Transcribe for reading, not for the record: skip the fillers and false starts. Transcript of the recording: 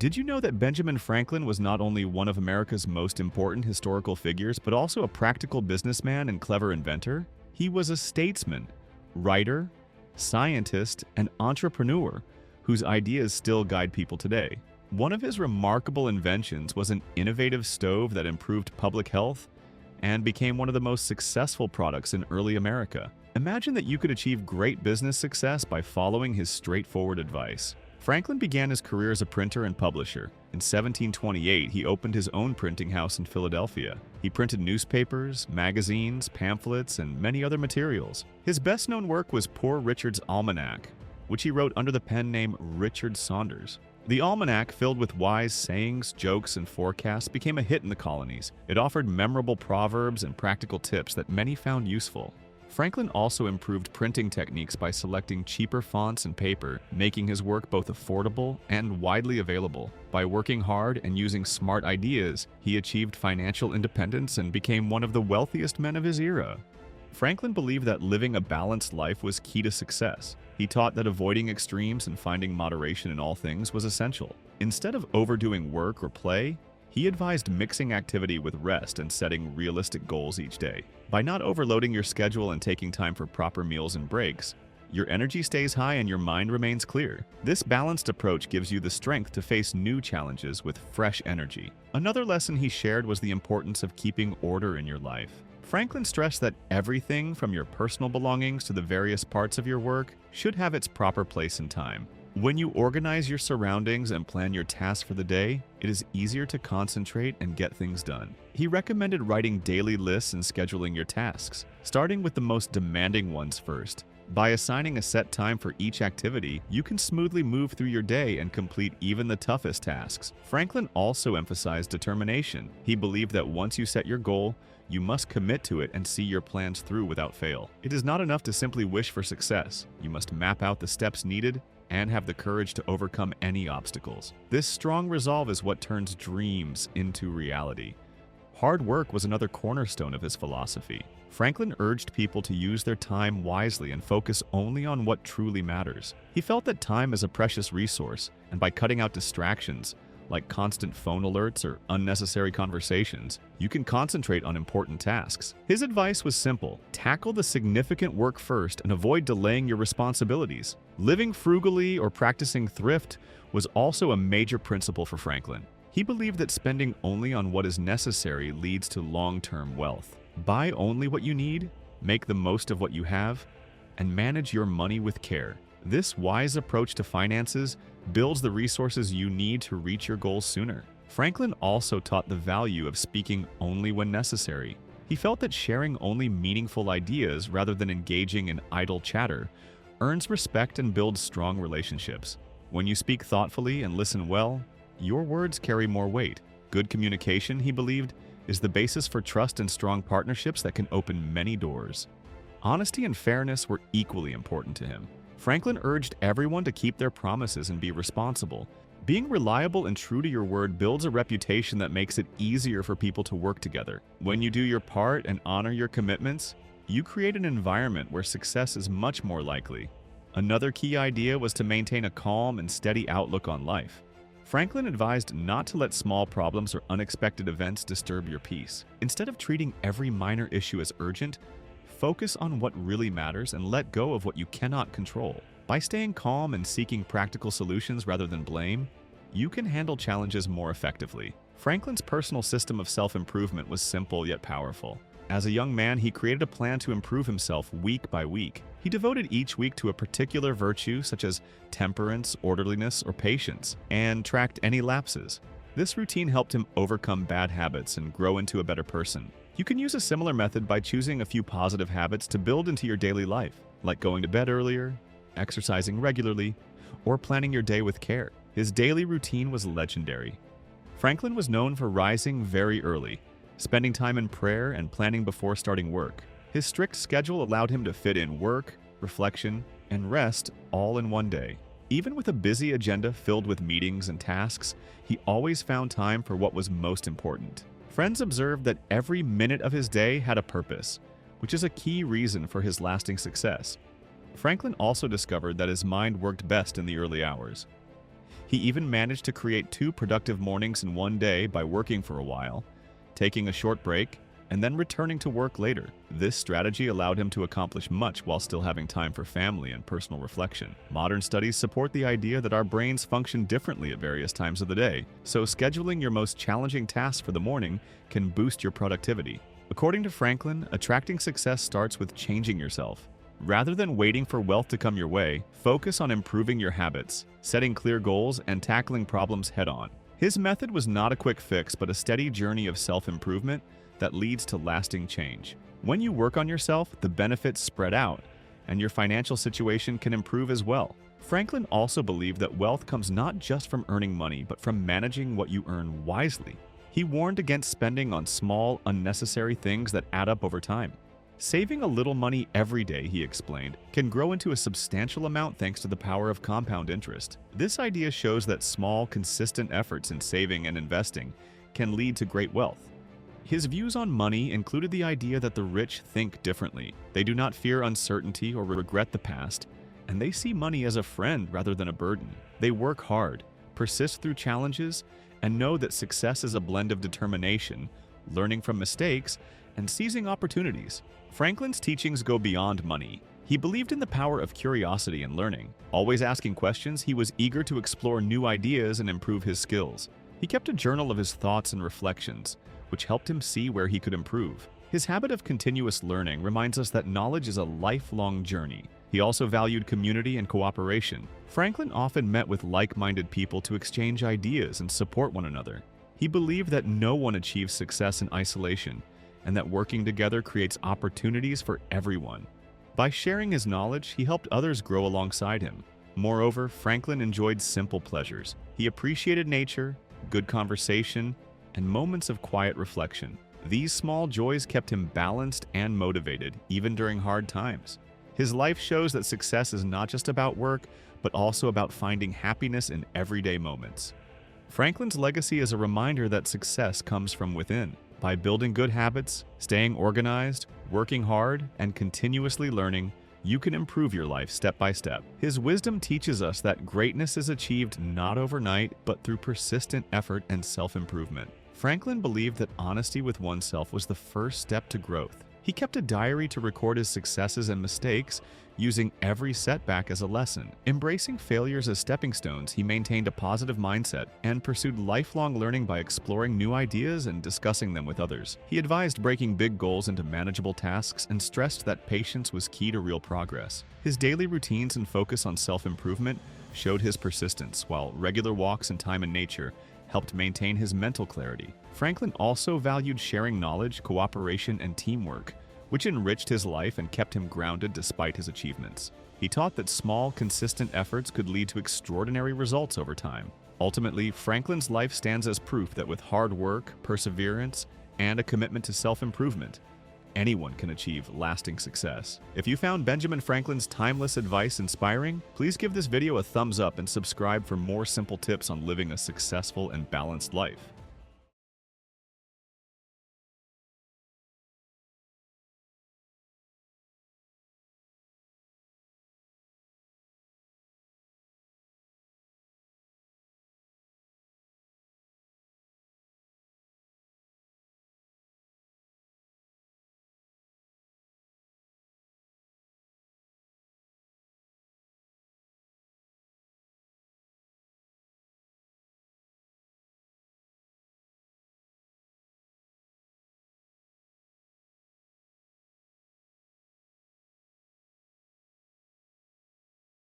Did you know that Benjamin Franklin was not only one of America's most important historical figures, but also a practical businessman and clever inventor? He was a statesman, writer, scientist, and entrepreneur whose ideas still guide people today. One of his remarkable inventions was an innovative stove that improved public health and became one of the most successful products in early America. Imagine that you could achieve great business success by following his straightforward advice. Franklin began his career as a printer and publisher. In 1728, he opened his own printing house in Philadelphia. He printed newspapers, magazines, pamphlets, and many other materials. His best-known work was Poor Richard's Almanac, which he wrote under the pen name Richard Saunders. The almanac, filled with wise sayings, jokes, and forecasts, became a hit in the colonies. It offered memorable proverbs and practical tips that many found useful. Franklin also improved printing techniques by selecting cheaper fonts and paper, making his work both affordable and widely available. By working hard and using smart ideas, he achieved financial independence and became one of the wealthiest men of his era. Franklin believed that living a balanced life was key to success. He taught that avoiding extremes and finding moderation in all things was essential. Instead of overdoing work or play, he advised mixing activity with rest and setting realistic goals each day. By not overloading your schedule and taking time for proper meals and breaks, your energy stays high and your mind remains clear. This balanced approach gives you the strength to face new challenges with fresh energy. Another lesson he shared was the importance of keeping order in your life. Franklin stressed that everything from your personal belongings to the various parts of your work should have its proper place and time. When you organize your surroundings and plan your tasks for the day, it is easier to concentrate and get things done. He recommended writing daily lists and scheduling your tasks, starting with the most demanding ones first. By assigning a set time for each activity, you can smoothly move through your day and complete even the toughest tasks. Franklin also emphasized determination. He believed that once you set your goal, you must commit to it and see your plans through without fail. It is not enough to simply wish for success. You must map out the steps needed and have the courage to overcome any obstacles. This strong resolve is what turns dreams into reality. Hard work was another cornerstone of his philosophy. Franklin urged people to use their time wisely and focus only on what truly matters. He felt that time is a precious resource, and by cutting out distractions, like constant phone alerts or unnecessary conversations, you can concentrate on important tasks. His advice was simple: tackle the significant work first and avoid delaying your responsibilities. Living frugally or practicing thrift was also a major principle for Franklin. He believed that spending only on what is necessary leads to long-term wealth. Buy only what you need, make the most of what you have, and manage your money with care. This wise approach to finances builds the resources you need to reach your goals sooner. Franklin also taught the value of speaking only when necessary. He felt that sharing only meaningful ideas rather than engaging in idle chatter earns respect and builds strong relationships. When you speak thoughtfully and listen well, your words carry more weight. Good communication, he believed, is the basis for trust and strong partnerships that can open many doors. Honesty and fairness were equally important to him. Franklin urged everyone to keep their promises and be responsible. Being reliable and true to your word builds a reputation that makes it easier for people to work together. When you do your part and honor your commitments, you create an environment where success is much more likely. Another key idea was to maintain a calm and steady outlook on life. Franklin advised not to let small problems or unexpected events disturb your peace. Instead of treating every minor issue as urgent, focus on what really matters and let go of what you cannot control. By staying calm and seeking practical solutions rather than blame, you can handle challenges more effectively. Franklin's personal system of self-improvement was simple yet powerful. As a young man, he created a plan to improve himself week by week. He devoted each week to a particular virtue such as temperance, orderliness, or patience, and tracked any lapses. This routine helped him overcome bad habits and grow into a better person. You can use a similar method by choosing a few positive habits to build into your daily life, like going to bed earlier, exercising regularly, or planning your day with care. His daily routine was legendary. Franklin was known for rising very early, spending time in prayer and planning before starting work. His strict schedule allowed him to fit in work, reflection, and rest all in one day. Even with a busy agenda filled with meetings and tasks, he always found time for what was most important. Friends observed that every minute of his day had a purpose, which is a key reason for his lasting success. Franklin also discovered that his mind worked best in the early hours. He He even managed to create 2 productive mornings in one day by working for a while, taking a short break, and then returning to work later. This strategy allowed him to accomplish much while still having time for family and personal reflection. Modern studies support the idea that our brains function differently at various times of the day, so scheduling your most challenging tasks for the morning can boost your productivity. According to Franklin, attracting success starts with changing yourself. Rather than waiting for wealth to come your way, focus on improving your habits, setting clear goals, and tackling problems head-on. His method was not a quick fix, but a steady journey of self-improvement that leads to lasting change. When you work on yourself, the benefits spread out, and your financial situation can improve as well. Franklin also believed that wealth comes not just from earning money, but from managing what you earn wisely. He warned against spending on small, unnecessary things that add up over time. Saving a little money every day, he explained, can grow into a substantial amount thanks to the power of compound interest. This idea shows that small, consistent efforts in saving and investing can lead to great wealth. His views on money included the idea that the rich think differently. They do not fear uncertainty or regret the past, and they see money as a friend rather than a burden. They work hard, persist through challenges, and know that success is a blend of determination, learning from mistakes, and seizing opportunities. Franklin's teachings go beyond money. He believed in the power of curiosity and learning. Always asking questions, he was eager to explore new ideas and improve his skills. He kept a journal of his thoughts and reflections, which helped him see where he could improve. His habit of continuous learning reminds us that knowledge is a lifelong journey. He also valued community and cooperation. Franklin often met with like-minded people to exchange ideas and support one another. He believed that no one achieves success in isolation, and that working together creates opportunities for everyone. By sharing his knowledge, he helped others grow alongside him. Moreover, Franklin enjoyed simple pleasures. He appreciated nature, good conversation, and moments of quiet reflection. These small joys kept him balanced and motivated, even during hard times. His life shows that success is not just about work, but also about finding happiness in everyday moments. Franklin's legacy is a reminder that success comes from within. By building good habits, staying organized, working hard, and continuously learning, you can improve your life step by step. His wisdom teaches us that greatness is achieved not overnight, but through persistent effort and self-improvement. Franklin believed that honesty with oneself was the first step to growth. He kept a diary to record his successes and mistakes, using every setback as a lesson. Embracing failures as stepping stones, he maintained a positive mindset and pursued lifelong learning by exploring new ideas and discussing them with others. He advised breaking big goals into manageable tasks and stressed that patience was key to real progress. His daily routines and focus on self-improvement showed his persistence, while regular walks and time in nature helped maintain his mental clarity. Franklin also valued sharing knowledge, cooperation, and teamwork, which enriched his life and kept him grounded despite his achievements. He taught that small, consistent efforts could lead to extraordinary results over time. Ultimately, Franklin's life stands as proof that with hard work, perseverance, and a commitment to self-improvement, anyone can achieve lasting success. If you found Benjamin Franklin's timeless advice inspiring, please give this video a thumbs up and subscribe for more simple tips on living a successful and balanced life.